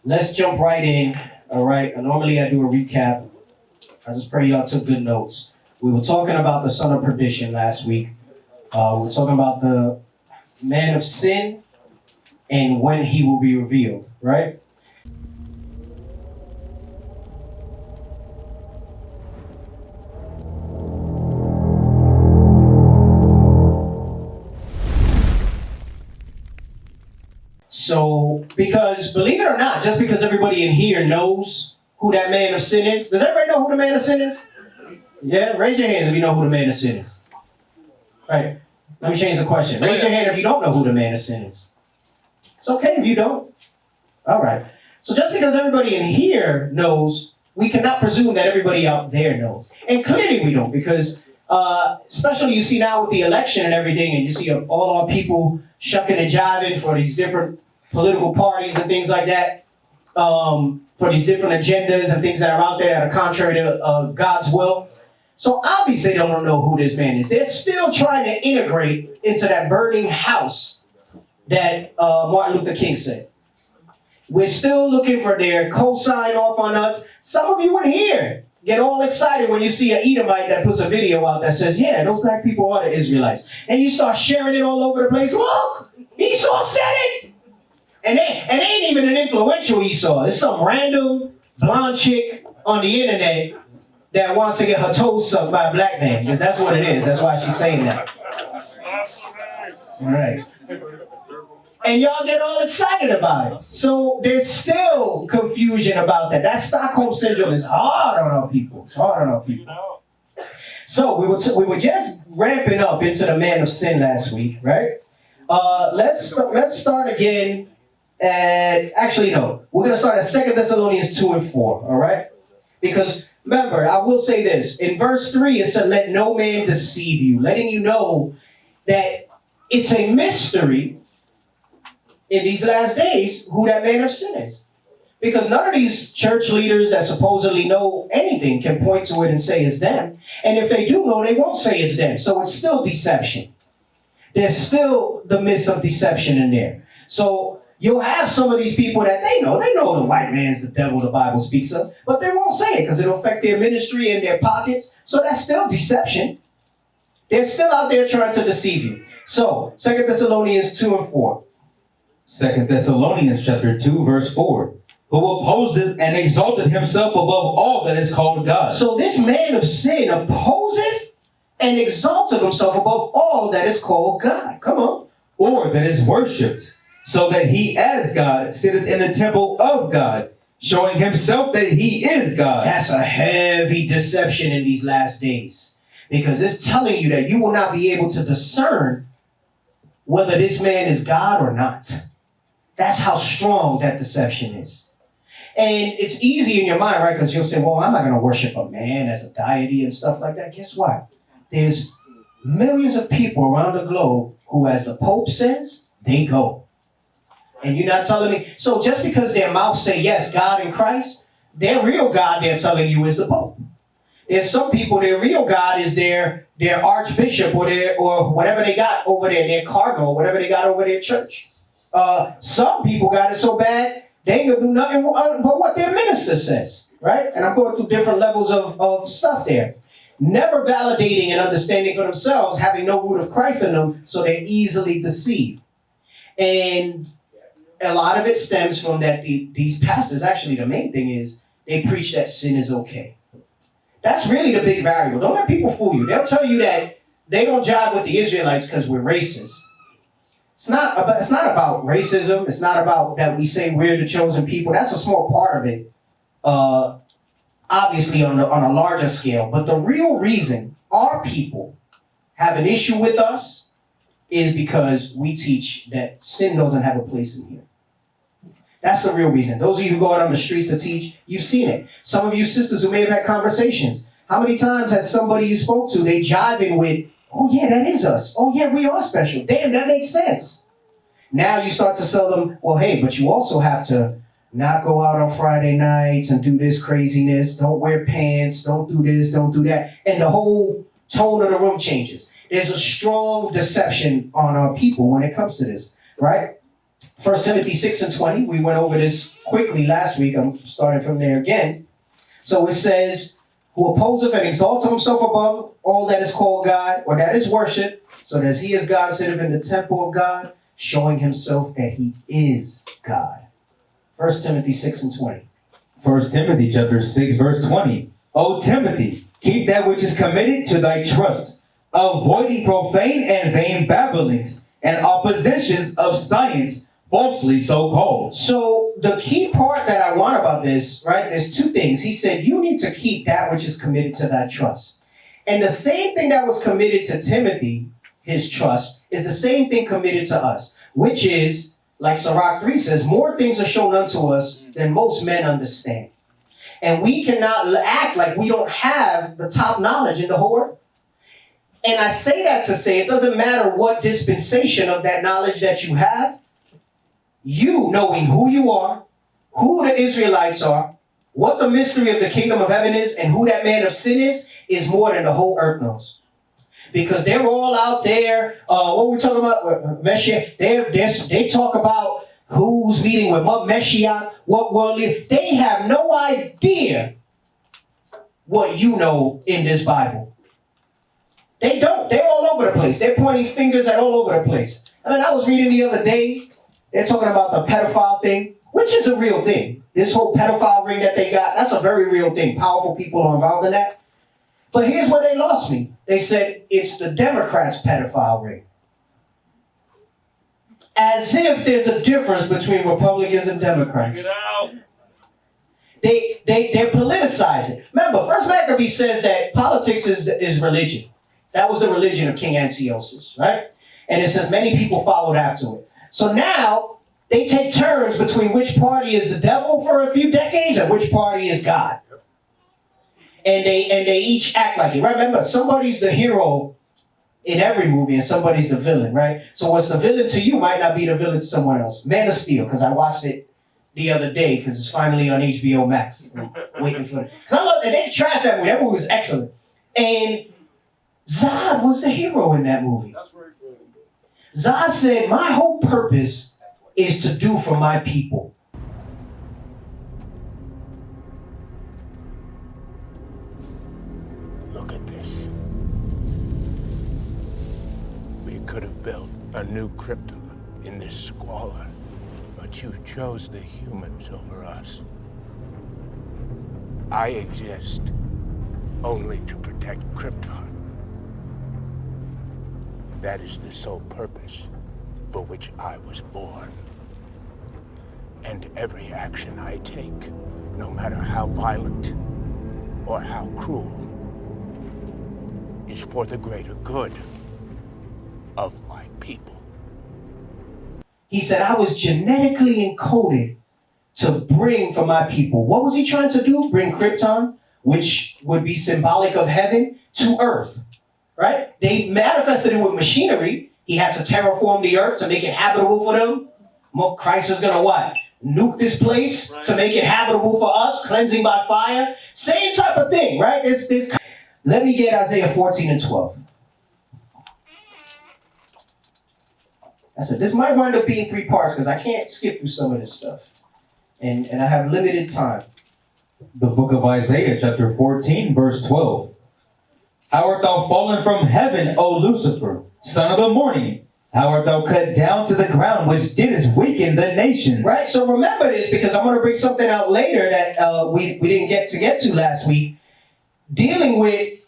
Let's jump right in. All right. Normally I do a recap. I just pray y'all took good notes. We were talking about the son of perdition last week. We were talking about the man of sin and when he will be revealed, right? So, because believe it or not, just because everybody in here knows who that man of sin is, does everybody know who the man of sin is? Yeah, raise your hands if you know who the man of sin is. All right, let me change the question. Raise your hand if you don't know who the man of sin is. It's okay if you don't. All right. So just because everybody in here knows, we cannot presume that everybody out there knows. And clearly we don't, because especially you see now with the election and everything, and you see all our people shucking and jiving for these different political parties and things like that, for these different agendas and things that are out there that are contrary to God's will. So obviously they don't know who this man is. They're still trying to integrate into that burning house that Martin Luther King said. We're still looking for their co-sign off on us. Some of you in here get all excited when you see an Edomite that puts a video out that says, yeah, those black people are the Israelites. And you start sharing it all over the place. Look, Esau said it. And they ain't even an influential Esau. It's some random blonde chick on the internet that wants to get her toes sucked by a black man. Because that's what it is. That's why she's saying that. All right. And y'all get all excited about it. So there's still confusion about that. That Stockholm Syndrome is hard on our people. It's hard on our people. So we were just ramping up into the man of sin last week, right? Let's start again at, actually no, we're going to start at 2 Thessalonians 2 and 4, all right? Because remember, I will say this. In verse 3, it said, let no man deceive you, letting you know that it's a mystery in these last days who that man of sin is. Because none of these church leaders that supposedly know anything can point to it and say it's them. And if they do know, they won't say it's them. So it's still deception. There's still the midst of deception in there. So you'll have some of these people that they know the white man's the devil the Bible speaks of, but they won't say it because it'll affect their ministry and their pockets. So that's still deception. They're still out there trying to deceive you. So 2 Thessalonians 2 and 4. 2 Thessalonians chapter 2, verse 4. Who opposeth and exalteth himself above all that is called God. So this man of sin opposeth and exalteth himself above all that is called God. Come on. Or that is worshipped, so that he as God sitteth in the temple of God, showing himself that he is God. That's a heavy deception in these last days. Because it's telling you that you will not be able to discern whether this man is God or not. That's how strong that deception is. And it's easy in your mind, right? Because you'll say, well, I'm not going to worship a man as a deity and stuff like that. Guess what? There's millions of people around the globe who, as the Pope says, they go. And you're not telling me. So just because their mouths say, yes, God in Christ, their real God they're telling you is the Pope. There's some people, their real God is their archbishop or whatever they got over there, their cardinal, whatever they got over their church. Some people got it so bad, they ain't gonna do nothing but what their minister says, right? And I'm going through different levels of stuff there. Never validating and understanding for themselves, having no root of Christ in them, so they're easily deceived. And a lot of it stems from that these pastors, actually the main thing is, they preach that sin is okay. That's really the big variable. Don't let people fool you. They'll tell you that they don't jive with the Israelites because we're racist. It's not about racism. It's not about that we say we're the chosen people. That's a small part of it, obviously on a larger scale. But the real reason our people have an issue with us is because we teach that sin doesn't have a place in here. That's the real reason. Those of you who go out on the streets to teach, you've seen it. Some of you sisters who may have had conversations. How many times has somebody you spoke to, they jiving with, oh yeah, that is us. Oh yeah, we are special. Damn, that makes sense. Now you start to sell them, well, hey, but you also have to not go out on Friday nights and do this craziness. Don't wear pants. Don't do this. Don't do that. And the whole tone of the room changes. There's a strong deception on our people when it comes to this, right? 1 Timothy 6 and 20. We went over this quickly last week. I'm starting from there again. So it says, who opposeth and exalts himself above all that is called God, or that is worship, so that he is God, sitteth in the temple of God, showing himself that he is God. 1 Timothy 6 and 20. 1 Timothy chapter 6, verse 20. O Timothy, keep that which is committed to thy trust, avoiding profane and vain babblings, and oppositions of science, falsely so called. So the key part that I want about this, right, there's two things. He said, you need to keep that which is committed to thy trust. And the same thing that was committed to Timothy, his trust, is the same thing committed to us, which is, like Sirach 3 says, more things are shown unto us than most men understand. And we cannot act like we don't have the top knowledge in the whole world. And I say that to say it doesn't matter what dispensation of that knowledge that you have, you knowing who you are, who the Israelites are, what the mystery of the kingdom of heaven is, and who that man of sin is more than the whole earth knows. Because they're all out there, what we're talking about, Messiah, they talk about who's meeting with what Messiah, what world leader. They have no idea what you know in this Bible. They don't. They're all over the place. They're pointing fingers at all over the place. I mean, I was reading the other day, they're talking about the pedophile thing, which is a real thing. This whole pedophile ring that they got, that's a very real thing. Powerful people are involved in that. But here's where they lost me. They said it's the Democrats' pedophile ring. As if there's a difference between Republicans and Democrats. Get out. They politicize it. Remember, First Maccabees says that politics is religion. That was the religion of King Antiochus, right? And it says many people followed after it. So now they take turns between which party is the devil for a few decades and which party is God. And they each act like it. Right? Remember, somebody's the hero in every movie and somebody's the villain, right? So what's the villain to you might not be the villain to someone else. Man of Steel, because I watched it the other day because it's finally on HBO Max. I'm waiting for it. Because I love it. They trashed that movie. That movie was excellent. And Zod was the hero in that movie. Zod said, my whole purpose is to do for my people. Look at this. We could have built a new Krypton in this squalor, but you chose the humans over us. I exist only to protect Krypton. That is the sole purpose for which I was born. And every action I take, no matter how violent or how cruel, is for the greater good of my people. He said, I was genetically encoded to bring for my people. What was he trying to do? Bring Krypton, which would be symbolic of heaven, to earth. Right? They manifested it with machinery. He had to terraform the earth to make it habitable for them. Christ is going to what? Nuke this place to make it habitable for us, cleansing by fire. Same type of thing, right? Let me get Isaiah 14 and 12. I said, this might wind up being 3 parts because I can't skip through some of this stuff. And I have limited time. The book of Isaiah, chapter 14, verse 12. How art thou fallen from heaven, O Lucifer, son of the morning? How art thou cut down to the ground, which didst weaken the nations? Right, so remember this, because I'm going to bring something out later that we didn't get to last week, dealing with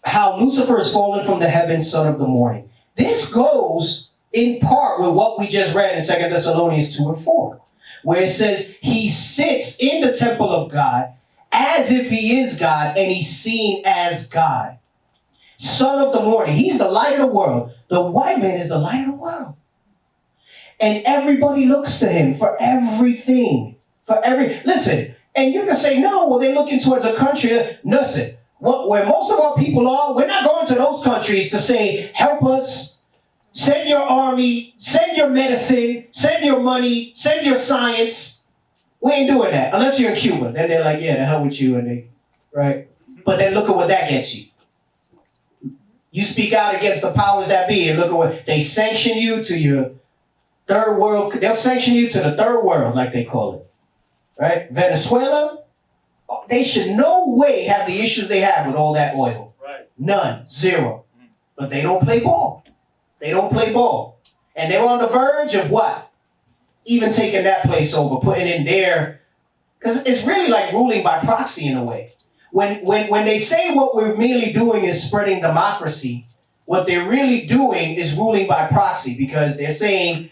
how Lucifer is fallen from the heavens, son of the morning. This goes in part with what we just read in 2 Thessalonians 2 and 4, where it says he sits in the temple of God as if he is God, and he's seen as God. Son of the morning. He's the light of the world. The white man is the light of the world. And everybody looks to him for everything. Listen, and you can say, no, well, they're looking towards a country. Listen, where most of our people are, we're not going to those countries to say, help us, send your army, send your medicine, send your money, send your science. We ain't doing that. Unless you're in Cuba. Then they're like, yeah, the hell with you. Right? But then look at what that gets you. You speak out against the powers that be, and look at what they sanction you to your Third world, they'll sanction you to the third world, like they call it. Right? Venezuela, they should no way have the issues they have with all that oil. Right. None. Zero. But they don't play ball. They don't play ball. And they're on the verge of what? Even taking that place over, putting in their... Because it's really like ruling by proxy in a way. When they say what we're merely doing is spreading democracy, what they're really doing is ruling by proxy, because they're saying,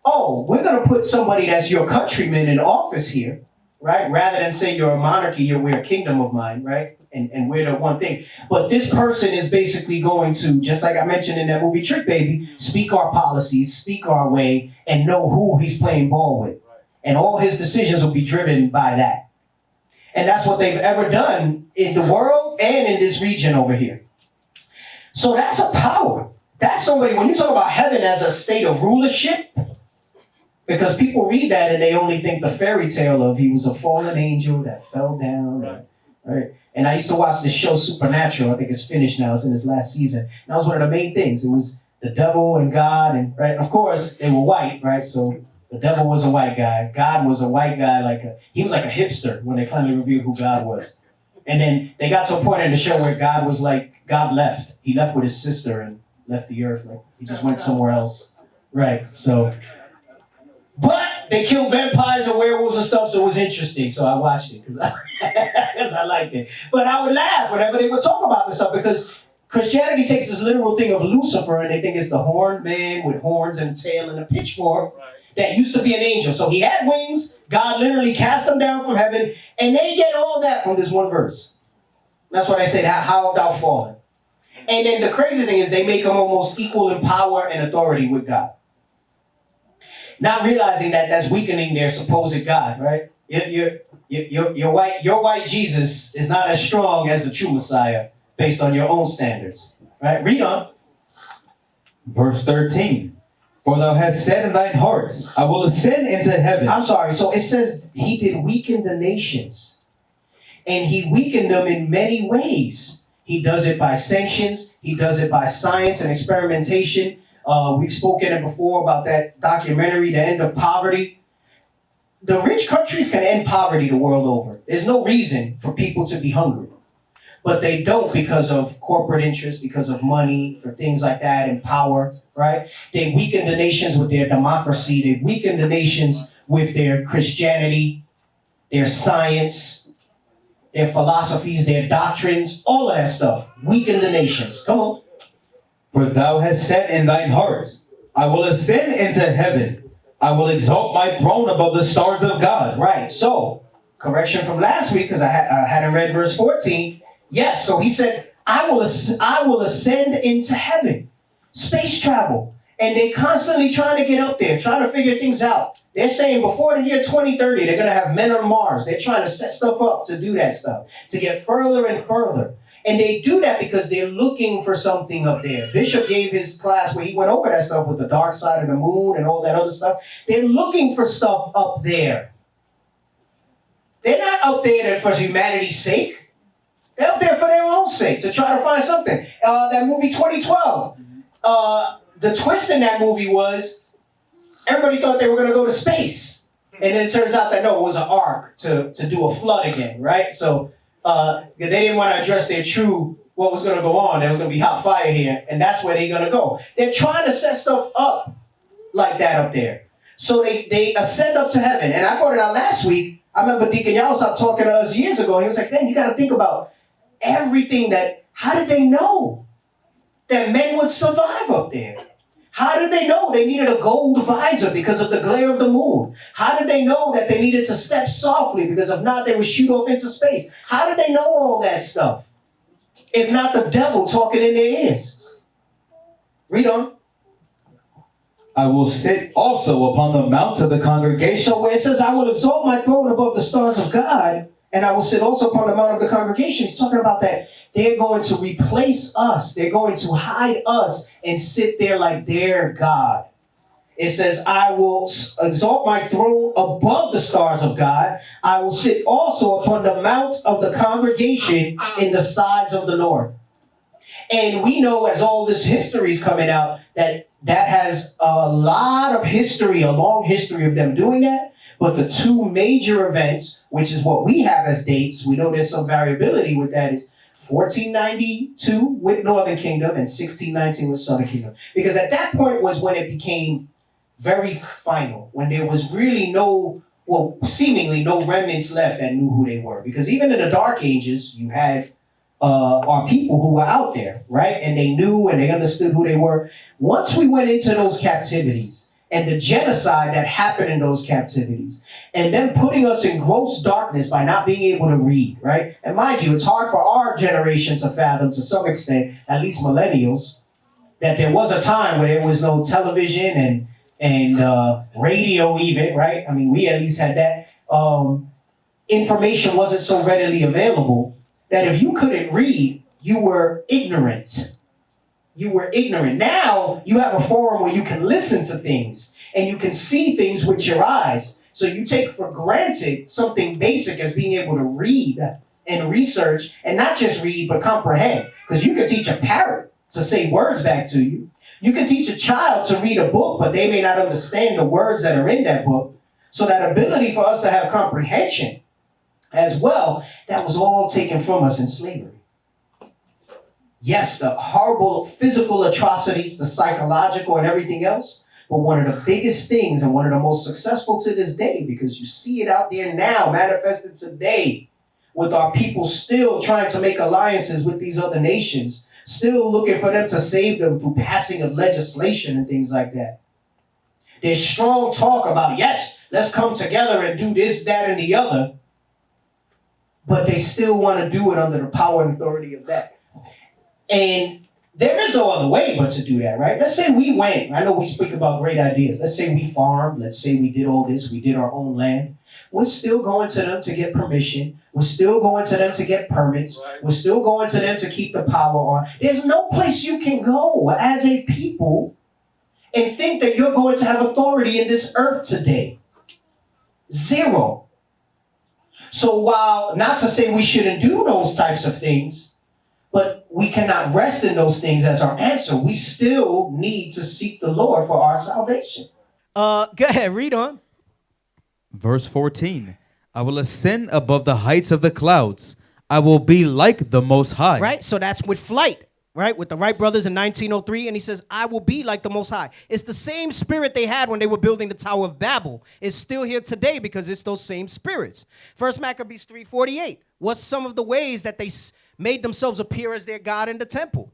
oh, we're going to put somebody that's your countryman in office here, right? Rather than say you're a monarchy, we're a kingdom of mine, right? And we're the one thing. But this person is basically going to, just like I mentioned in that movie Trick Baby, speak our policies, speak our way, and know who he's playing ball with. And all his decisions will be driven by that. And that's what they've ever done in the world and in this region over here. So that's a power. That's somebody, when you talk about heaven as a state of rulership, because people read that and they only think the fairy tale of he was a fallen angel that fell down. Right? And I used to watch this show Supernatural. I think it's finished now. It's in its last season. And that was one of the main things. It was the devil and God. And right, of course, they were white, right? So the devil was a white guy. God was a white guy. He was like a hipster when they finally revealed who God was. And then they got to a point in the show where God was like, God left. He left with his sister and left the earth. Like, he just went somewhere else. Right, so... But they killed vampires and werewolves and stuff, so it was interesting. So I watched it because I liked it. But I would laugh whenever they would talk about this stuff, because Christianity takes this literal thing of Lucifer and they think it's the horned man with horns and a tail and a pitchfork that used to be an angel. So he had wings. God literally cast him down from heaven, and they get all that from this one verse. That's what I said, how have thou fallen? And then the crazy thing is they make him almost equal in power and authority with God. Not realizing that that's weakening their supposed God, right? Your white Jesus is not as strong as the true Messiah based on your own standards, right? Read on. Verse 13. For thou hast said in thine heart, I will ascend into heaven. I'm sorry. So it says he did weaken the nations. And he weakened them in many ways. He does it by sanctions. He does it by science and experimentation. We've spoken before about that documentary, The End of Poverty. The rich countries can end poverty the world over. There's no reason for people to be hungry. But they don't because of corporate interests, because of money, for things like that, and power, right? They weaken the nations with their democracy. They weaken the nations with their Christianity, their science, their philosophies, their doctrines, all of that stuff. Weaken the nations. Come on. For thou hast said in thine heart, I will ascend into heaven. I will exalt my throne above the stars of God. Right. So, correction from last week, because I hadn't read verse 14. Yes, so he said, I will ascend into heaven. Space travel. And they're constantly trying to get up there, trying to figure things out. They're saying before the year 2030, they're going to have men on Mars. They're trying to set stuff up to do that stuff, to get further and further. And they do that because they're looking for something up there. Bishop gave his class where he went over that stuff with the dark side of the moon and all that other stuff. They're looking for stuff up there. They're not up there for humanity's sake. They're up there for their own sake, to try to find something. That movie 2012, the twist in that movie was everybody thought they were going to go to space. And then it turns out that no, it was an ark to do a flood again, right? So they didn't want to address what was going to go on. There was going to be hot fire here, and that's where they're going to go. They're trying to set stuff up like that up there. So they ascend up to heaven. And I brought it out last week. I remember Deacon Yao talking to us years ago. He was like, man, you got to think about everything how did they know that men would survive up there? How did they know they needed a gold visor because of the glare of the moon? How did they know that they needed to step softly because if not, they would shoot off into space? How did they know all that stuff? If not the devil talking in their ears. Read on. I will sit also upon the mount of the congregation. So where it says, I will exalt my throne above the stars of God, and I will sit also upon the mount of the congregation. He's talking about that they're going to replace us. They're going to hide us and sit there like their God. It says, I will exalt my throne above the stars of God. I will sit also upon the mount of the congregation in the sides of the north. And we know as all this history is coming out that has a lot of history, a long history of them doing that. But the two major events, which is what we have as dates, we know there's some variability with that, is 1492 with Northern Kingdom and 1619 with Southern Kingdom. Because at that point was when it became very final, when there was really seemingly no remnants left that knew who they were. Because even in the Dark Ages, you had our people who were out there, right? And they knew and they understood who they were. Once we went into those captivities and the genocide that happened in those captivities, and them putting us in gross darkness by not being able to read, right? And mind you, it's hard for our generation to fathom, to some extent, at least millennials, that there was a time where there was no television and radio even, right? I mean, we at least had that. Information wasn't so readily available that if you couldn't read, you were ignorant. You were ignorant. Now you have a forum where you can listen to things and you can see things with your eyes. So you take for granted something basic as being able to read and research, and not just read, but comprehend. Because you can teach a parrot to say words back to you. You can teach a child to read a book, but they may not understand the words that are in that book. So that ability for us to have comprehension as well, that was all taken from us in slavery. Yes, the horrible physical atrocities, the psychological and everything else, but one of the biggest things and one of the most successful to this day, because you see it out there now, manifested today, with our people still trying to make alliances with these other nations, still looking for them to save them through passing of legislation and things like that. There's strong talk about, yes, let's come together and do this, that, and the other, but they still want to do it under the power and authority of that. And there is no other way but to do that, right? Let's say we went. I know we speak about great ideas. Let's say we farmed. Let's say we did all this. We did our own land. We're still going to them to get permission. We're still going to them to get permits. We're still going to them to keep the power on. There's no place you can go as a people and think that you're going to have authority in this earth today. Zero. So while, not to say we shouldn't do those types of things, but we cannot rest in those things as our answer. We still need to seek the Lord for our salvation. Go ahead, read on. Verse 14. I will ascend above the heights of the clouds. I will be like the Most High. Right? So that's with flight, right? With the Wright brothers in 1903. And he says, I will be like the Most High. It's the same spirit they had when they were building the Tower of Babel. It's still here today because it's those same spirits. First Maccabees 3:48. What's some of the ways that they made themselves appear as their God in the temple?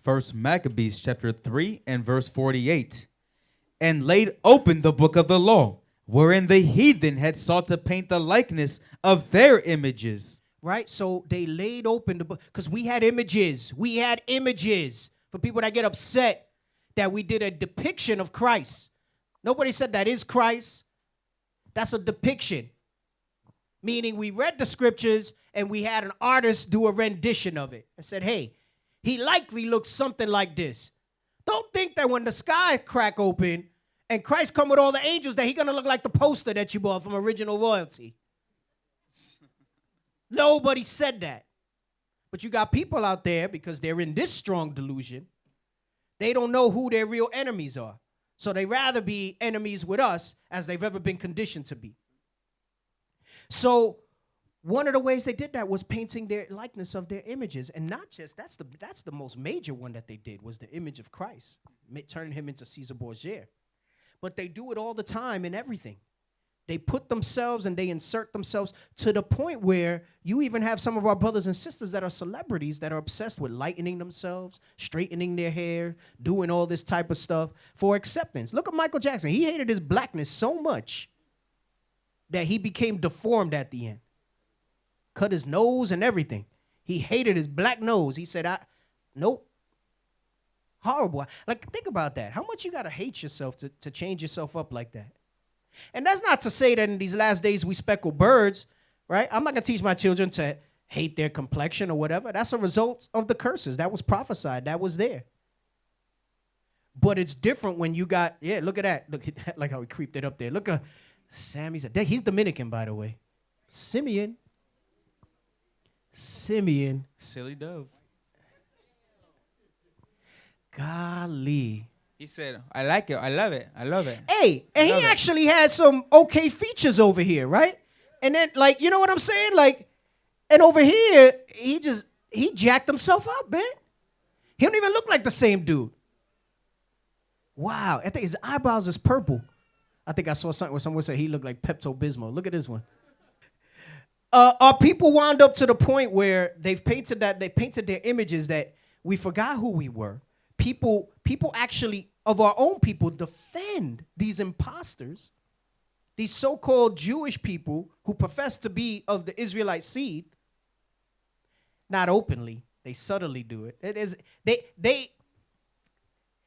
First Maccabees chapter 3 and verse 48. And laid open the book of the law, wherein the heathen had sought to paint the likeness of their images. Right? So they laid open the book because we had images. We had images. For people that get upset that we did a depiction of Christ. Nobody said that is Christ. That's a depiction. Meaning we read the scriptures and we had an artist do a rendition of it and said, hey, he likely looks something like this. Don't think that when the sky crack open and Christ come with all the angels that he's going to look like the poster that you bought from Original Royalty. Nobody said that. But you got people out there, because they're in this strong delusion, they don't know who their real enemies are. So they rather be enemies with us as they've ever been conditioned to be. So one of the ways they did that was painting their likeness of their images. And not just, that's the most major one that they did, was the image of Christ, turning him into Caesar Borgia. But they do it all the time in everything. They put themselves and they insert themselves to the point where you even have some of our brothers and sisters that are celebrities that are obsessed with lightening themselves, straightening their hair, doing all this type of stuff for acceptance. Look at Michael Jackson. He hated his blackness so much that he became deformed at the end. Cut his nose and everything. He hated his black nose. He said, nope. Horrible. Like, think about that. How much you got to hate yourself to change yourself up like that? And that's not to say that in these last days we speckle birds, right? I'm not going to teach my children to hate their complexion or whatever. That's a result of the curses. That was prophesied. That was there. But it's different when you got, yeah, look at that. Look, like how he creeped it up there. Look at Sammy's. He's Dominican, by the way. Simeon. Silly dove. Golly. He said, I like it. I love it. I love it. Hey, and he Love it. actually has some okay features over here, right? And then, like, you know what I'm saying? Like, and over here, he jacked himself up, man. He don't even look like the same dude. Wow, I think his eyebrows is purple. I think I saw something where someone said he looked like Pepto-Bismol. Look at this one. Our people wound up to the point where they painted their images that we forgot who we were. People actually, of our own people, defend these imposters, these so-called Jewish people who profess to be of the Israelite seed. Not openly, they subtly do it.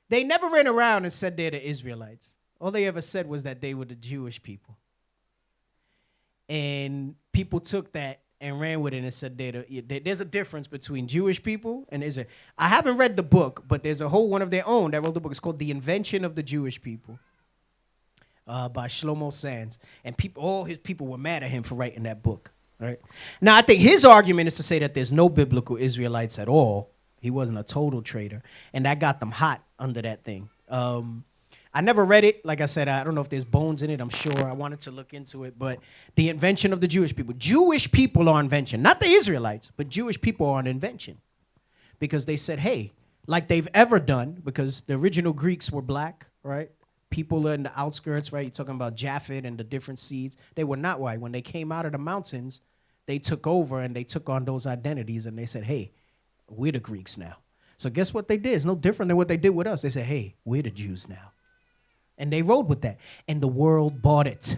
They never ran around and said they're the Israelites. All they ever said was that they were the Jewish people. And people took that and ran with it and said there's a difference between Jewish people and Israel. I haven't read the book, but there's a whole one of their own that wrote the book. It's called The Invention of the Jewish People by Shlomo Sands. And all his people were mad at him for writing that book. Right? Now, I think his argument is to say that there's no biblical Israelites at all. He wasn't a total traitor. And that got them hot under that thing. I never read it. Like I said, I don't know if there's bones in it. I'm sure. I wanted to look into it. But the invention of the Jewish people. Jewish people are invention. Not the Israelites, but Jewish people are an invention. Because they said, hey, like they've ever done, because the original Greeks were black, right? People in the outskirts, right? You're talking about Japhet and the different seeds. They were not white. When they came out of the mountains, they took over and they took on those identities and they said, hey, we're the Greeks now. So guess what they did? It's no different than what they did with us. They said, hey, we're the Jews now. And they rode with that. And the world bought it.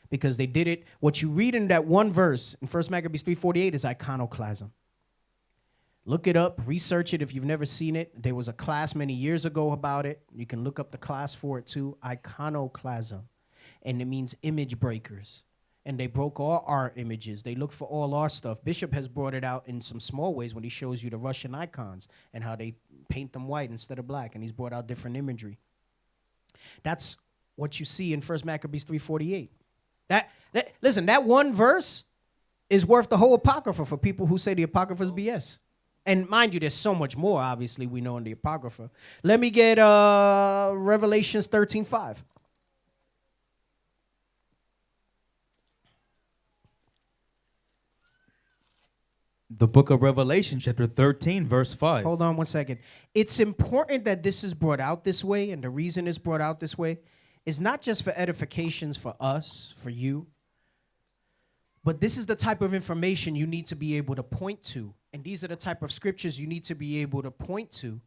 Because they did it. What you read in that one verse in 1 Maccabees 3:48 is iconoclasm. Look it up. Research it if you've never seen it. There was a class many years ago about it. You can look up the class for it too. Iconoclasm. And it means image breakers. And they broke all our images. They look for all our stuff. Bishop has brought it out in some small ways when he shows you the Russian icons and how they paint them white instead of black. And he's brought out different imagery. That's what you see in 1 Maccabees 3:48. Listen, that one verse is worth the whole Apocrypha for people who say the Apocrypha is BS. And mind you, there's so much more, obviously, we know in the Apocrypha. Let me get Revelations 13:5. The book of Revelation, chapter 13, verse 5. Hold on one second. It's important that this is brought out this way, and the reason it's brought out this way is not just for edifications for us, for you, but this is the type of information you need to be able to point to, and these are the type of scriptures you need to be able to point to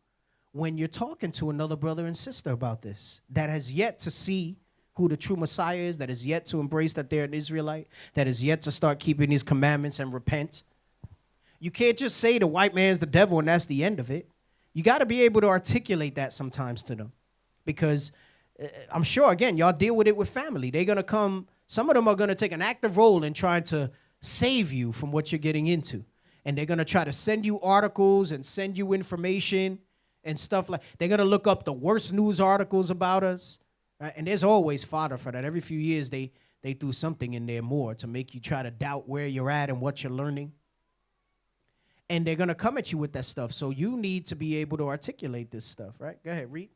when you're talking to another brother and sister about this that has yet to see who the true Messiah is, that is yet to embrace that they're an Israelite, that is yet to start keeping these commandments and repent. You can't just say the white man's the devil and that's the end of it. You got to be able to articulate that sometimes to them. Because I'm sure, again, y'all deal with it with family. They're going to come, some of them are going to take an active role in trying to save you from what you're getting into. And they're going to try to send you articles and send you information and stuff like, they're going to look up the worst news articles about us. Right? And there's always fodder for that. Every few years, they threw something in there more to make you try to doubt where you're at and what you're learning. And they're going to come at you with that stuff. So you need to be able to articulate this stuff, right? Go ahead, read.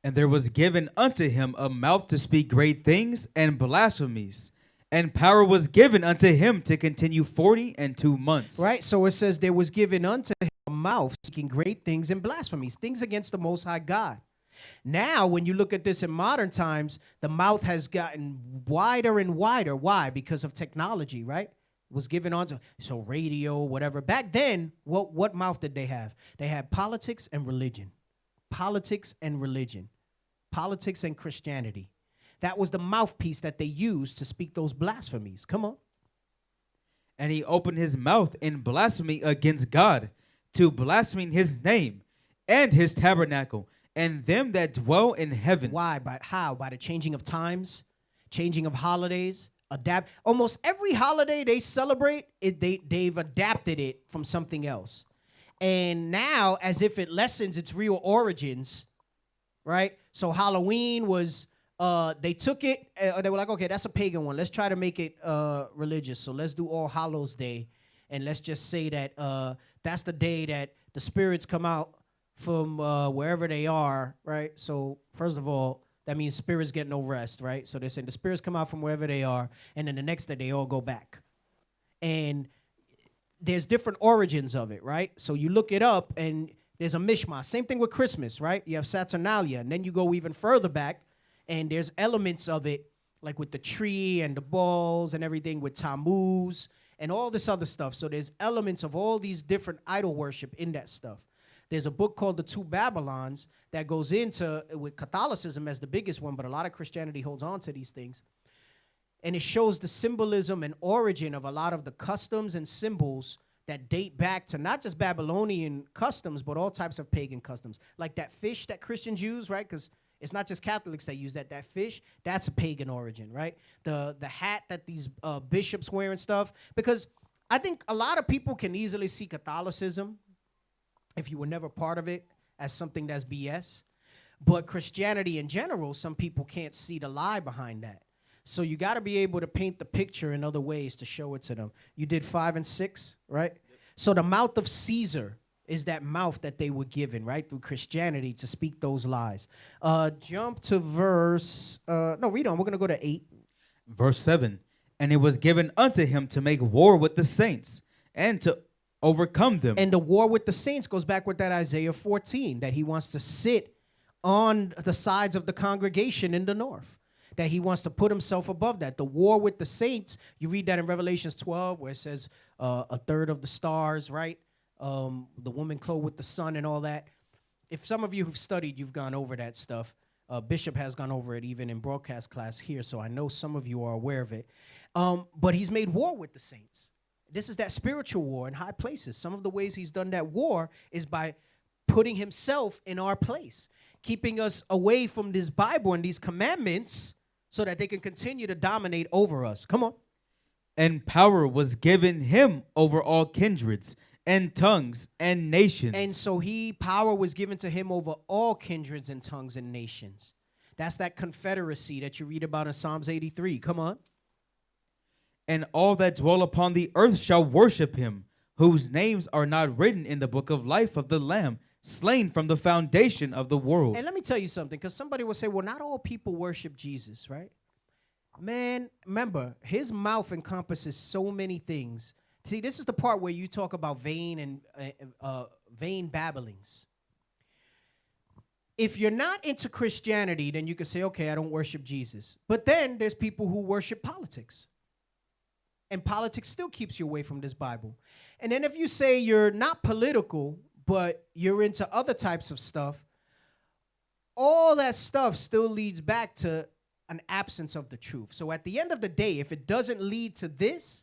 And there was given unto him a mouth to speak great things and blasphemies. And power was given unto him to continue 42 months. Right, so it says there was given unto him a mouth speaking great things and blasphemies, things against the Most High God. Now, when you look at this in modern times, the mouth has gotten wider and wider. Why? Because of technology, right? Was given onto, so radio, whatever. Back then, what mouth did they have? They had politics and religion. Politics and religion. Politics and Christianity. That was the mouthpiece that they used to speak those blasphemies. Come on. And he opened his mouth in blasphemy against God, to blaspheme his name and his tabernacle, and them that dwell in heaven. Why? How? By the changing of times, changing of holidays. Adapt. Almost every holiday they celebrate, they've adapted it from something else. And now, as if it lessens its real origins, right? So Halloween was, they took it, they were like, okay, that's a pagan one. Let's try to make it religious. So let's do All Hallows Day. And let's just say that that's the day that the spirits come out from wherever they are, right? So first of all, that means spirits get no rest, right? So they're saying the spirits come out from wherever they are, and then the next day they all go back. And there's different origins of it, right? So you look it up, and there's a mishmash. Same thing with Christmas, right? You have Saturnalia, and then you go even further back, and there's elements of it, like with the tree and the balls and everything with Tammuz and all this other stuff. So there's elements of all these different idol worship in that stuff. There's a book called The Two Babylons that goes into, with Catholicism as the biggest one, but a lot of Christianity holds on to these things. And it shows the symbolism and origin of a lot of the customs and symbols that date back to not just Babylonian customs, but all types of pagan customs. Like that fish that Christians use, right? Because it's not just Catholics that use that. That fish, that's a pagan origin, right? The hat that these bishops wear and stuff. Because I think a lot of people can easily see Catholicism, if you were never part of it, as something that's BS. But Christianity in general, some people can't see the lie behind that. So you got to be able to paint the picture in other ways to show it to them. You did 5 and 6, right? Yep. So the mouth of Caesar is that mouth that they were given, right, through Christianity to speak those lies. Jump to verse, read on. We're going to go to 8. Verse 7, and it was given unto him to make war with the saints and to overcome them. And the war with the saints goes back with that Isaiah 14, that he wants to sit on the sides of the congregation in the north, that he wants to put himself above that. The war with the saints, you read that in Revelations 12, where it says a third of the stars, right? The woman clothed with the sun and all that. If some of you who've studied, you've gone over that stuff. Bishop has gone over it even in broadcast class here, so I know some of you are aware of it. But he's made war with the saints. This is that spiritual war in high places. Some of the ways he's done that war is by putting himself in our place, keeping us away from this Bible and these commandments so that they can continue to dominate over us. Come on. And power was given him over all kindreds and tongues and nations. And so power was given to him over all kindreds and tongues and nations. That's that confederacy that you read about in Psalms 83. Come on. And all that dwell upon the earth shall worship him, whose names are not written in the book of life of the Lamb, slain from the foundation of the world. And let me tell you something, because somebody will say, well, not all people worship Jesus, right? Man, remember, his mouth encompasses so many things. See, this is the part where you talk about vain babblings. If you're not into Christianity, then you can say, okay, I don't worship Jesus. But then there's people who worship politics. And politics still keeps you away from this Bible. And then if you say you're not political, but you're into other types of stuff, all that stuff still leads back to an absence of the truth. So at the end of the day, if it doesn't lead to this,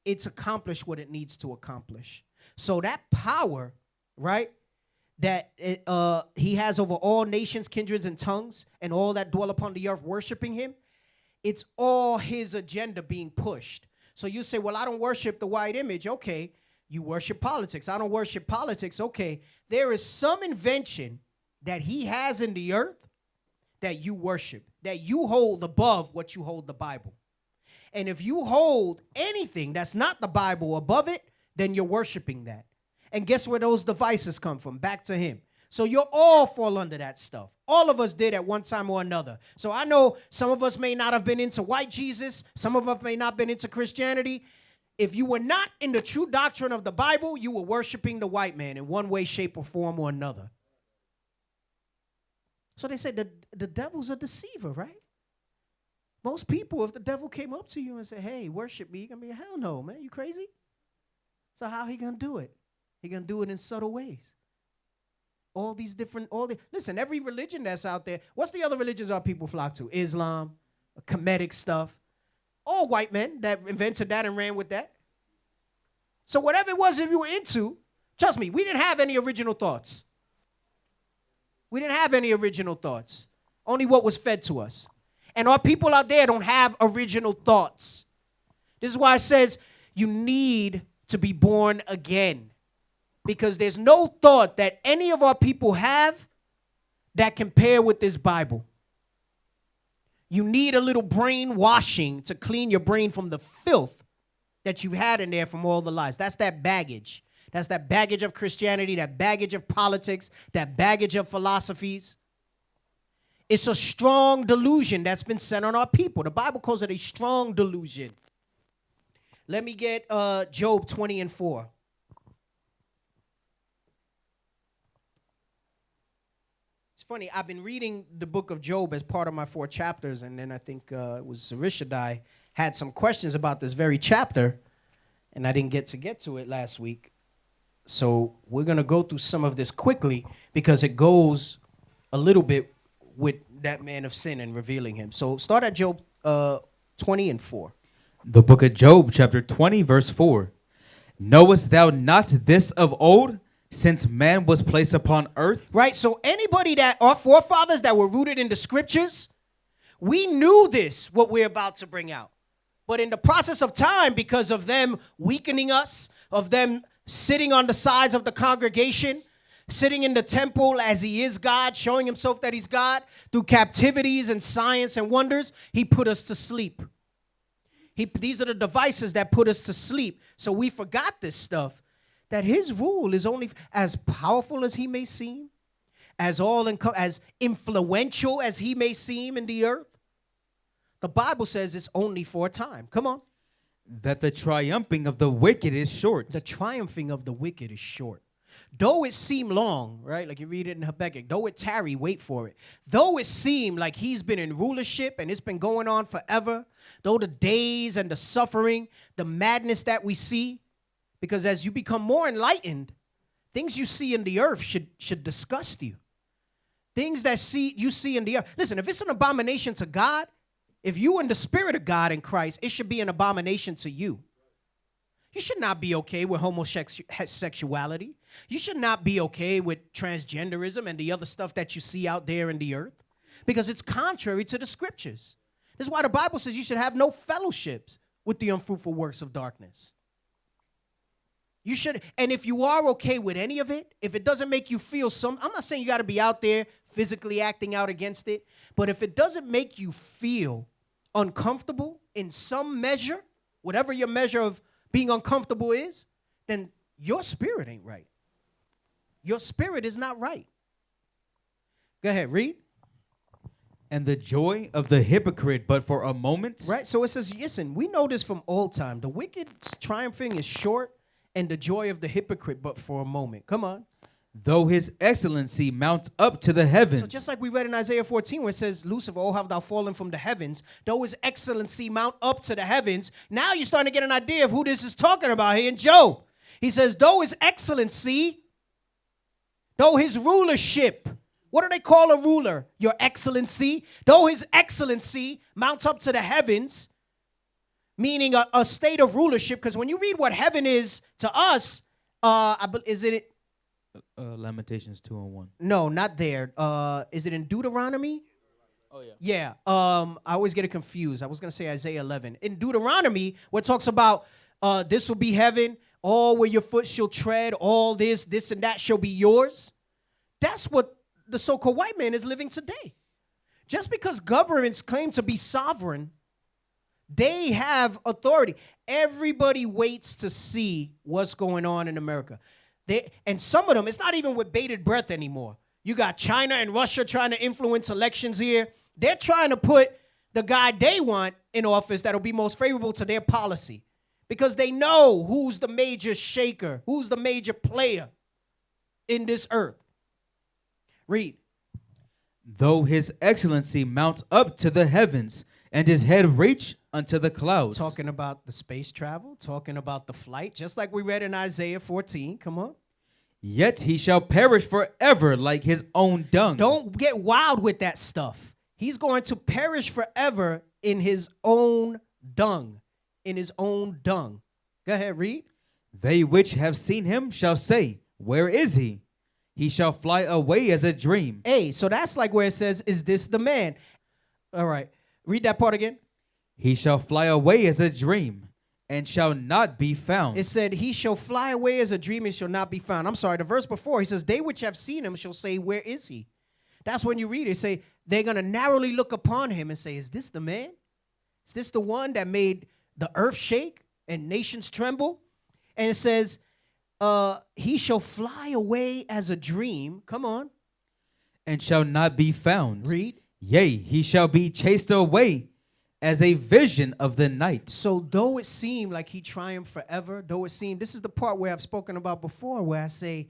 it's accomplished what it needs to accomplish. So that power, right, that he has over all nations, kindreds, and tongues, and all that dwell upon the earth worshiping him, it's all his agenda being pushed. So you say, well, I don't worship the white image. Okay, you worship politics. I don't worship politics. Okay, there is some invention that he has in the earth that you worship, that you hold above what you hold the Bible. And if you hold anything that's not the Bible above it, then you're worshiping that. And guess where those devices come from? Back to him. So you'll all fall under that stuff. All of us did at one time or another. So I know some of us may not have been into white Jesus. Some of us may not have been into Christianity. If you were not in the true doctrine of the Bible, you were worshiping the white man in one way, shape, or form or another. So they said the devil's a deceiver, right? Most people, if the devil came up to you and said, hey, worship me, you're going to be, hell no, man, you crazy? So how he going to do it? He going to do it in subtle ways. Listen, every religion that's out there, what's the other religions our people flock to? Islam, Kemetic stuff. All white men that invented that and ran with that. So whatever it was that you were into, trust me, we didn't have any original thoughts. We didn't have any original thoughts. Only what was fed to us. And our people out there don't have original thoughts. This is why it says you need to be born again. Because there's no thought that any of our people have that can pair with this Bible. You need a little brain washing to clean your brain from the filth that you've had in there from all the lies. That's that baggage. That's that baggage of Christianity, that baggage of politics, that baggage of philosophies. It's a strong delusion that's been sent on our people. The Bible calls it a strong delusion. Let me get Job 20:4. It's funny, I've been reading the book of Job as part of my 4 chapters, and then I think it was Issachar had some questions about this very chapter, and I didn't get to it last week. So we're going to go through some of this quickly because it goes a little bit with that man of sin and revealing him. So start at Job 20:4. The book of Job, chapter 20, verse 4. Knowest thou not this of old, since man was placed upon earth? Right, so anybody that, our forefathers that were rooted in the scriptures, we knew this, what we're about to bring out. But in the process of time, because of them weakening us, of them sitting on the sides of the congregation, sitting in the temple as he is God, showing himself that he's God, through captivities and science and wonders, he put us to sleep. These are the devices that put us to sleep. So we forgot this stuff, that his rule is only as powerful as he may seem, as influential as he may seem in the earth. The Bible says it's only for a time. Come on. That the triumphing of the wicked is short. The triumphing of the wicked is short. Though it seem long, right? Like you read it in Habakkuk. Though it tarry, wait for it. Though it seem like he's been in rulership and it's been going on forever. Though the days and the suffering, the madness that we see. Because as you become more enlightened, things you see in the earth should disgust you. Things that you see in the earth. Listen, if it's an abomination to God, if you in the spirit of God in Christ, it should be an abomination to you. You should not be okay with homosexuality. You should not be okay with transgenderism and the other stuff that you see out there in the earth, because it's contrary to the scriptures. This is why the Bible says you should have no fellowships with the unfruitful works of darkness. You should, and if you are okay with any of it, if it doesn't make you feel I'm not saying you got to be out there physically acting out against it, but if it doesn't make you feel uncomfortable in some measure, whatever your measure of being uncomfortable is, then your spirit ain't right. Your spirit is not right. Go ahead, read. And the joy of the hypocrite, but for a moment. Right, so it says, listen, we know this from old time. The wicked's triumphing is short, and the joy of the hypocrite, but for a moment. Come on. Though his excellency mount up to the heavens. So just like we read in Isaiah 14 where it says, Lucifer, oh, have thou fallen from the heavens. Though his excellency mount up to the heavens. Now you're starting to get an idea of who this is talking about here in Job. He says, though his excellency, though his rulership. What do they call a ruler? Your excellency. Though his excellency mounts up to the heavens, meaning a state of rulership. Because when you read what heaven is to us, is it... Lamentations 2:1. No, not there. Is it in Deuteronomy? Oh, yeah. Yeah. I always get it confused. I was going to say Isaiah 11. In Deuteronomy, where it talks about this will be heaven, all where your foot shall tread, all this and that shall be yours. That's what the so-called white man is living today. Just because governments claim to be sovereign, they have authority. Everybody waits to see what's going on in America. And some of them, it's not even with bated breath anymore. You got China and Russia trying to influence elections here. They're trying to put the guy they want in office that'll be most favorable to their policy, because they know who's the major shaker, who's the major player in this earth. Read. Though his excellency mounts up to the heavens, and his head reach unto the clouds. Talking about the space travel, talking about the flight, just like we read in Isaiah 14. Come on. Yet he shall perish forever like his own dung. Don't get wild with that stuff. He's going to perish forever in his own dung. In his own dung. Go ahead, read. They which have seen him shall say, where is he? He shall fly away as a dream. Hey, so that's like where it says, is this the man? All right. Read that part again. He shall fly away as a dream, and shall not be found. It said, he shall fly away as a dream and shall not be found. I'm sorry, the verse before, he says, they which have seen him shall say, where is he? That's when you read it. Say, they're going to narrowly look upon him and say, is this the man? Is this the one that made the earth shake and nations tremble? And it says, he shall fly away as a dream. Come on, and shall not be found. read. Yea, he shall be chased away as a vision of the night. So though it seemed like he triumphed forever, though it seemed, this is the part where I've spoken about before, where I say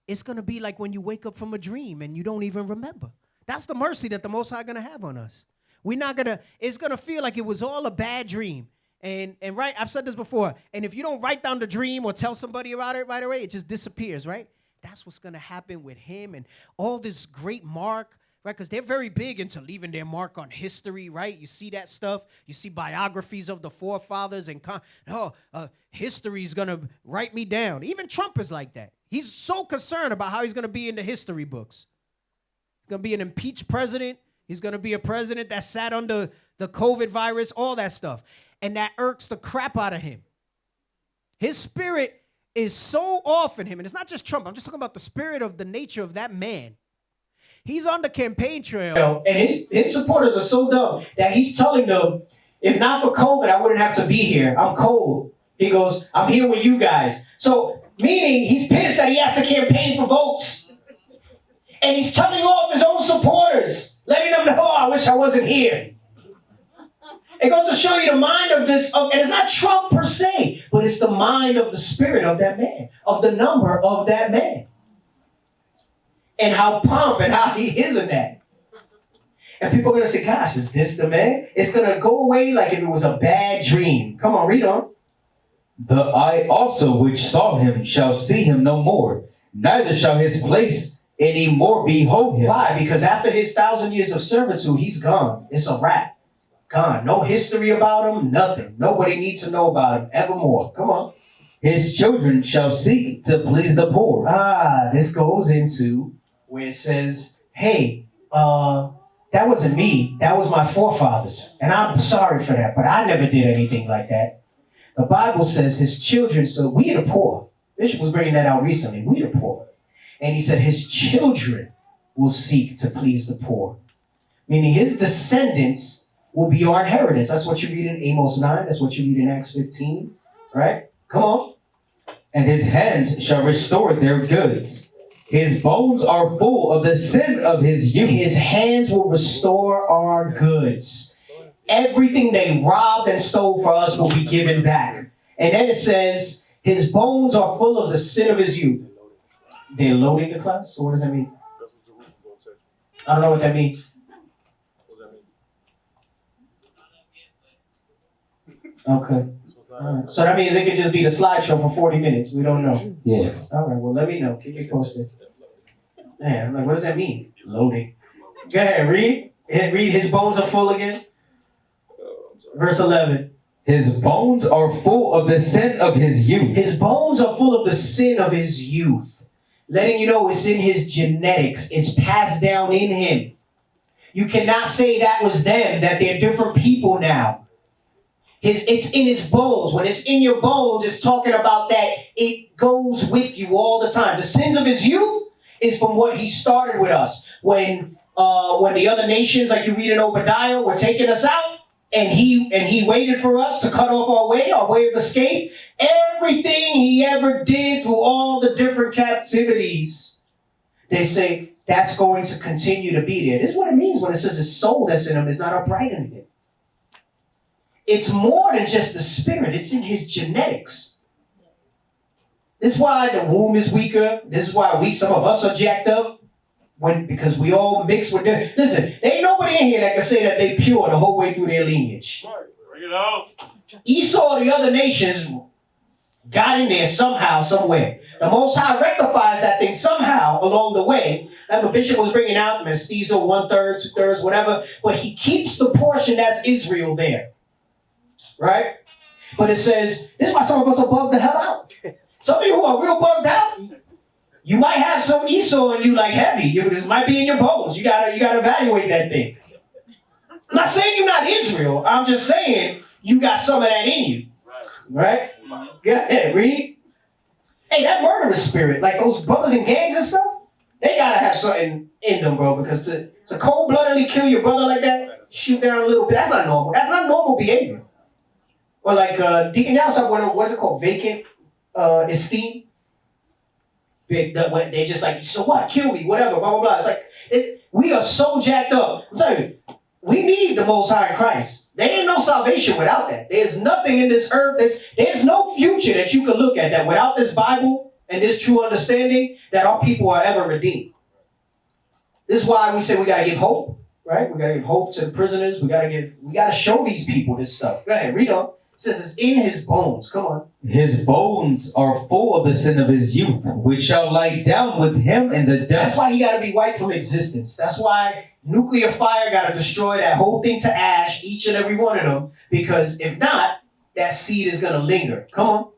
it's going to be like when you wake up from a dream and you don't even remember. That's the mercy that the Most High going to have on us. We're not going to, it's going to feel like it was all a bad dream. And right, I've said this before, and if you don't write down the dream or tell somebody about it right away, it just disappears, right? That's what's going to happen with him and all this great mark, right? Because they're very big into leaving their mark on history, right? You see that stuff. You see biographies of the forefathers and, history is going to write me down. Even Trump is like that. He's so concerned about how he's going to be in the history books. He's going to be an impeached president. He's going to be a president that sat under the COVID virus, all that stuff. And that irks the crap out of him. His spirit is so off in him. And it's not just Trump. I'm just talking about the spirit of the nature of that man. He's on the campaign trail. And his supporters are so dumb that he's telling them, if not for COVID, I wouldn't have to be here. I'm cold. He goes, I'm here with you guys. So, meaning he's pissed that he has to campaign for votes. And he's telling off his own supporters, letting them know, oh, I wish I wasn't here. It goes to show you the mind of this, and it's not Trump per se, but it's the mind of the spirit of that man, of the number of that man. And how pomp and how he is in that. And people are going to say, gosh, is this the man? It's going to go away like if it was a bad dream. Come on, read on. The eye also which saw him shall see him no more, neither shall his place any more behold him. Why? Because after his 1,000 years of servitude, he's gone. It's a wrap. Gone. No history about him, nothing. Nobody needs to know about him evermore. Come on. His children shall seek to please the poor. This goes into where it says, hey, that wasn't me. That was my forefathers. And I'm sorry for that, but I never did anything like that. The Bible says his children, so we the poor. Bishop was bringing that out recently. We the poor. And he said his children will seek to please the poor. Meaning his descendants will be our inheritance. That's what you read in Amos 9. That's what you read in Acts 15. Right? Come on. And his hands shall restore their goods. His bones are full of the sin of his youth. His hands will restore our goods. Everything they robbed and stole for us will be given back. And then it says, his bones are full of the sin of his youth. They're loading the class? So what does that mean? I don't know what that means. Okay. All right. So that means it could just be the slideshow for 40 minutes. We don't know. Yeah. All right. Well, let me know. Keep me posted. Man, I'm like, what does that mean? Loading. Go ahead. Read. Read. His bones are full again. Verse 11. His bones are full of the sin of his youth. His bones are full of the sin of his youth. Letting you know it's in his genetics. It's passed down in him. You cannot say that was them, that they're different people now. It's in his bones. When it's in your bones, it's talking about that it goes with you all the time. The sins of his youth is from what he started with us. When the other nations, like you read in Obadiah, were taking us out, and he waited for us to cut off our way of escape. Everything he ever did through all the different captivities, they say that's going to continue to be there. This is what it means when it says his soul that's in him is not upright in him. It's more than just the spirit. It's in his genetics. This is why the womb is weaker. This is why some of us are jacked up. Because we all mix with them. Listen, there ain't nobody in here that can say that they pure the whole way through their lineage. Bring it out. Esau, the other nations, got in there somehow, somewhere. The Most High rectifies that thing somehow along the way. Like the bishop was bringing out mestizo, 1/3, 2/3, whatever. But he keeps the portion that's Israel there. Right? But it says, this is why some of us are bugged the hell out. Some of you who are real bugged out, you might have some Esau in you like heavy. It might be in your bones. You gotta evaluate that thing. I'm not saying you're not Israel. I'm just saying you got some of that in you. Right? Yeah, read. Hey, that murderous spirit, like those brothers in gangs and stuff, they gotta have something in them, bro, because to cold-bloodedly kill your brother like that, shoot down a little bit, that's not normal. That's not normal behavior. Or like Deacon Yalsop, what's it called? Vacant esteem. They just like, so what? Kill me, whatever, blah, blah, blah. It's like, we are so jacked up. I'm telling you, we need the Most High Christ. There ain't no salvation without that. There's nothing in this earth. There's no future that you can look at that without this Bible and this true understanding that our people are ever redeemed. This is why we say we got to give hope, right? We got to give hope to the prisoners. We got to show these people this stuff. Go ahead, read on. It says it's in his bones. Come on. His bones are full of the sin of his youth, which shall lie down with him in the dust. That's why he got to be wiped from existence. That's why nuclear fire got to destroy that whole thing to ash, each and every one of them, because if not, that seed is going to linger. Come on.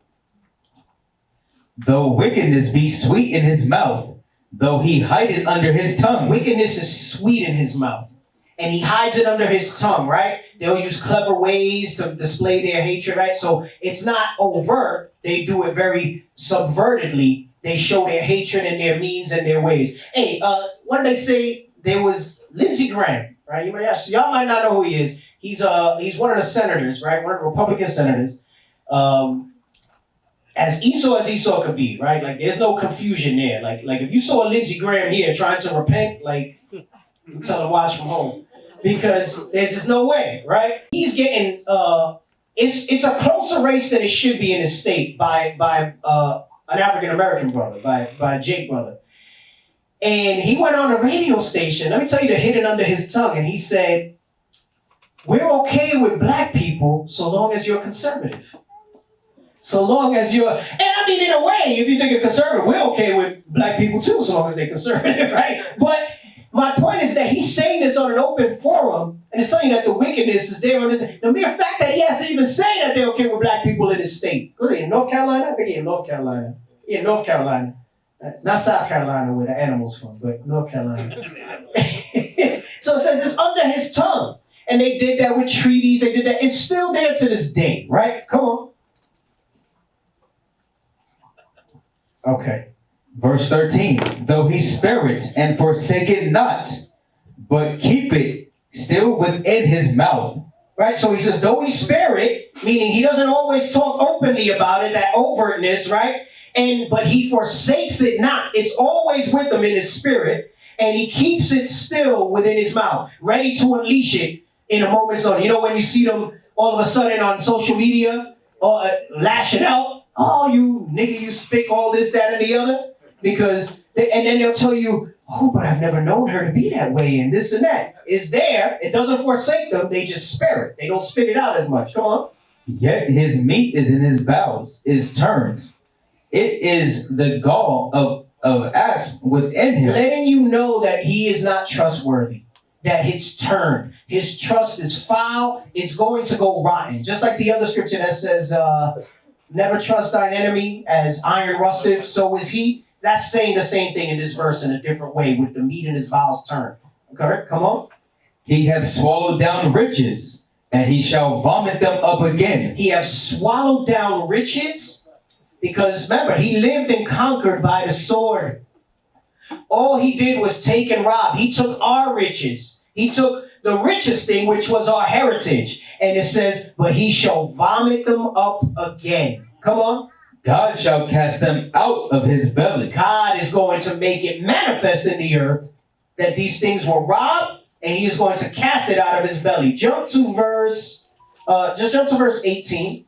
Though wickedness be sweet in his mouth, though he hide it under his tongue. Wickedness is sweet in his mouth, and he hides it under his tongue, right? They'll use clever ways to display their hatred, right? So it's not overt. They do it very subvertedly. They show their hatred and their means and their ways. Hey, what did they say? There was Lindsey Graham, right? Y'all might not know who he is. He's one of the senators, right? One of the Republican senators. As Esau could be, right? Like, there's no confusion there. Like if you saw Lindsey Graham here trying to repent, like, you tell him watch from home. Because there's just no way, right? He's getting, it's a closer race than it should be in his state by an African-American brother, by Jake brother. And he went on a radio station, let me tell you the hidden under his tongue, and he said, we're okay with black people so long as you're conservative. So long as you're, and I mean, in a way, if you think you're conservative, we're okay with black people too, so long as they're conservative, right? But my point is that he's saying this on an open forum, and it's saying that the wickedness is there. The mere fact that he has to even say that they're okay with black people in his state. Was he in North Carolina? I think he's in North Carolina. Yeah, North Carolina. Not South Carolina where the animals from, but North Carolina. So it says it's under his tongue. And they did that with treaties. They did that. It's still there to this day, right? Come on. Okay. Verse 13, though he spare it and forsake it not, but keep it still within his mouth. Right, so he says, though he spare it, meaning he doesn't always talk openly about it, that overtness, right? But he forsakes it not. It's always with him in his spirit, and he keeps it still within his mouth, ready to unleash it in a moment's notice. You know, when you see them all of a sudden on social media, lashing out, oh, you nigga, you speak all this, that, and the other. And then they'll tell you, oh, but I've never known her to be that way, and this and that. It's there. It doesn't forsake them. They just spare it. They don't spit it out as much. Come on. Yet his meat is in his bowels, is turned. It is the gall of asp within him. Letting you know that he is not trustworthy. That it's turned. His trust is foul. It's going to go rotten. Just like the other scripture that says, never trust thine enemy, as iron rusteth, so is he. That's saying the same thing in this verse in a different way, with the meat in his bowels turned. Correct? Come on. He hath swallowed down riches, and he shall vomit them up again. He hath swallowed down riches, because remember, he lived and conquered by the sword. All he did was take and rob. He took our riches. He took the richest thing, which was our heritage. And it says, but he shall vomit them up again. Come on. God shall cast them out of his belly. God is going to make it manifest in the earth that these things were robbed, and he is going to cast it out of his belly. Jump to verse 18.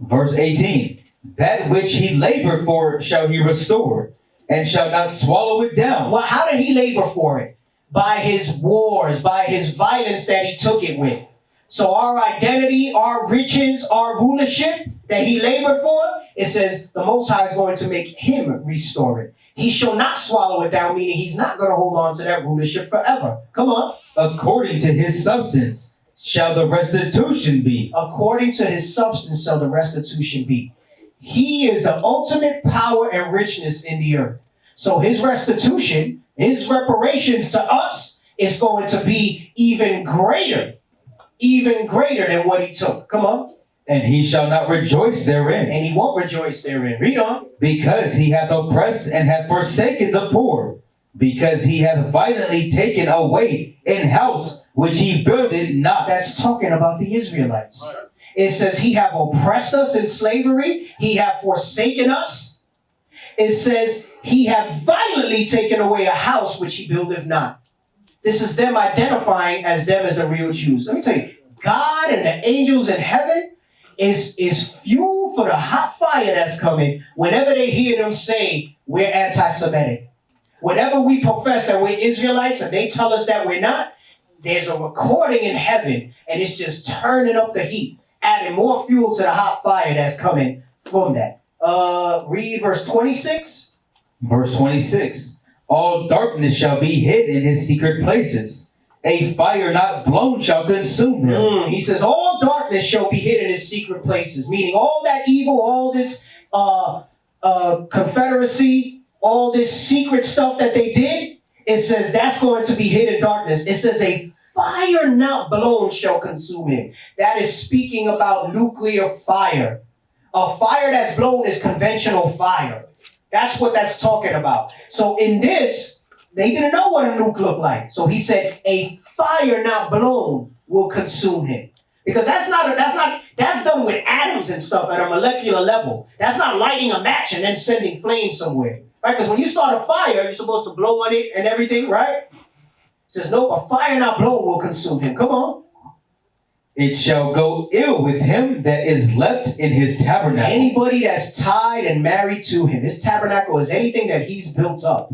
Verse 18. That which he labored for shall he restore, and shall not swallow it down. Well, how did he labor for it? By his wars, by his violence that he took it with. So our identity, our riches, our rulership that he labored for, it says the Most High is going to make him restore it. He shall not swallow it down, meaning he's not going to hold on to that rulership forever. Come on. According to his substance shall the restitution be. According to his substance shall the restitution be. He is the ultimate power and richness in the earth. So his restitution, his reparations to us is going to be even greater than what he took. Come on. And he shall not rejoice therein. And he won't rejoice therein. Read on. Because he hath oppressed and hath forsaken the poor. Because he hath violently taken away an house which he builded not. That's talking about the Israelites. It says he have oppressed us in slavery. He have forsaken us. it says, he have violently taken away a house which he buildeth not. This is them identifying as them as the real Jews. Let me tell you, God and the angels in heaven is fuel for the hot fire that's coming whenever they hear them say we're anti-Semitic. Whenever we profess that we're Israelites and they tell us that we're not, there's a recording in heaven and it's just turning up the heat, adding more fuel to the hot fire that's coming from that. Read verse 26. Verse 26. All darkness shall be hid in his secret places. A fire not blown shall consume him. He says, all darkness shall be hid in his secret places. Meaning all that evil, all this confederacy, all this secret stuff that they did, it says that's going to be hid in darkness. It says a fire not blown shall consume him. That is speaking about nuclear fire. A fire that's blown is conventional fire. That's what that's talking about. So in this, they didn't know what a nuke looked like. So he said, a fire not blown will consume him. Because that's done with atoms and stuff at a molecular level. That's not lighting a match and then sending flames somewhere. Right? Because when you start a fire, you're supposed to blow on it and everything, right? It says, no, a fire not blown will consume him. Come on. It shall go ill with him that is left in his tabernacle. Anybody that's tied and married to him. His tabernacle is anything that he's built up.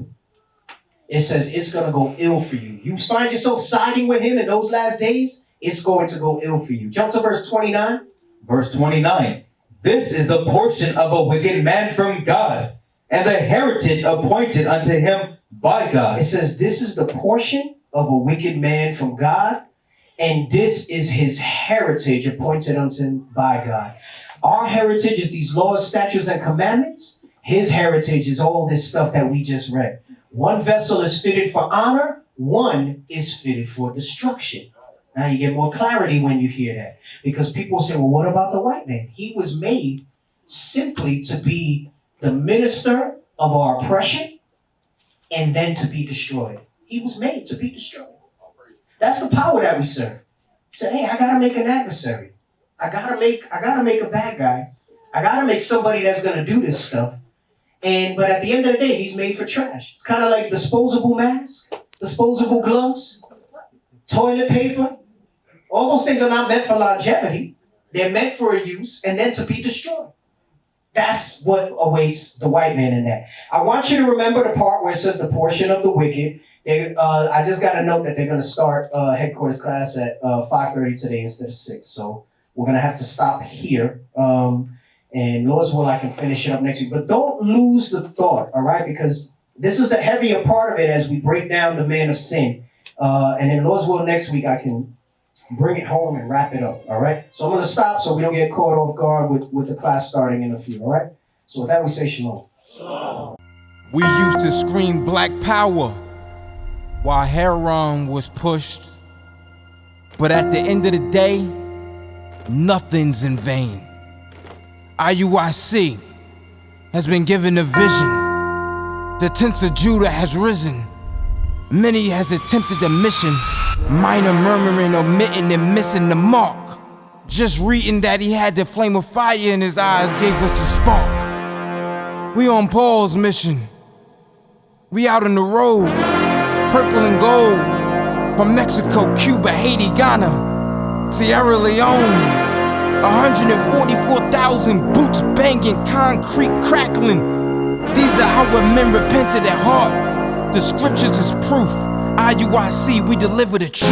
It says it's going to go ill for you. You find yourself siding with him in those last days, it's going to go ill for you. Jump to verse 29. Verse 29. This is the portion of a wicked man from God, and the heritage appointed unto him by God. It says this is the portion of a wicked man from God, and this is his heritage appointed unto him by God. Our heritage is these laws, statutes, and commandments. His heritage is all this stuff that we just read. One vessel is fitted for honor, one is fitted for destruction. Now you get more clarity when you hear that. Because people say, well, what about the white man? He was made simply to be the minister of our oppression and then to be destroyed. He was made to be destroyed. That's the power that we serve. Say, hey, I gotta make an adversary. I gotta make a bad guy. I gotta make somebody that's gonna do this stuff. But at the end of the day, he's made for trash. It's kind of like disposable masks, disposable gloves, toilet paper. All those things are not meant for longevity. They're meant for a use and then to be destroyed. That's what awaits the white man in that. I want you to remember the part where it says the portion of the wicked. I just got a note that they're going to start headquarters class at 5:30 today instead of 6. So we're going to have to stop here. And Lord's will, I can finish it up next week. But don't lose the thought, all right? Because this is the heavier part of it as we break down the man of sin. And then Lord's will, next week I can bring it home and wrap it up, all right? So I'm going to stop so we don't get caught off guard with the class starting in a few, all right? So with that, we say shalom. We used to scream black power while heroin was pushed. But at the end of the day, nothing's in vain. IUIC has been given a vision. The tents of Judah has risen. Many has attempted the mission, minor murmuring, omitting, and missing the mark. Just reading that he had the flame of fire in his eyes gave us the spark. We on Paul's mission. We out on the road, purple and gold, from Mexico, Cuba, Haiti, Ghana, Sierra Leone. 144,000 boots banging, concrete crackling. These are how men repented at heart. The scriptures is proof. IUIC, we deliver the truth.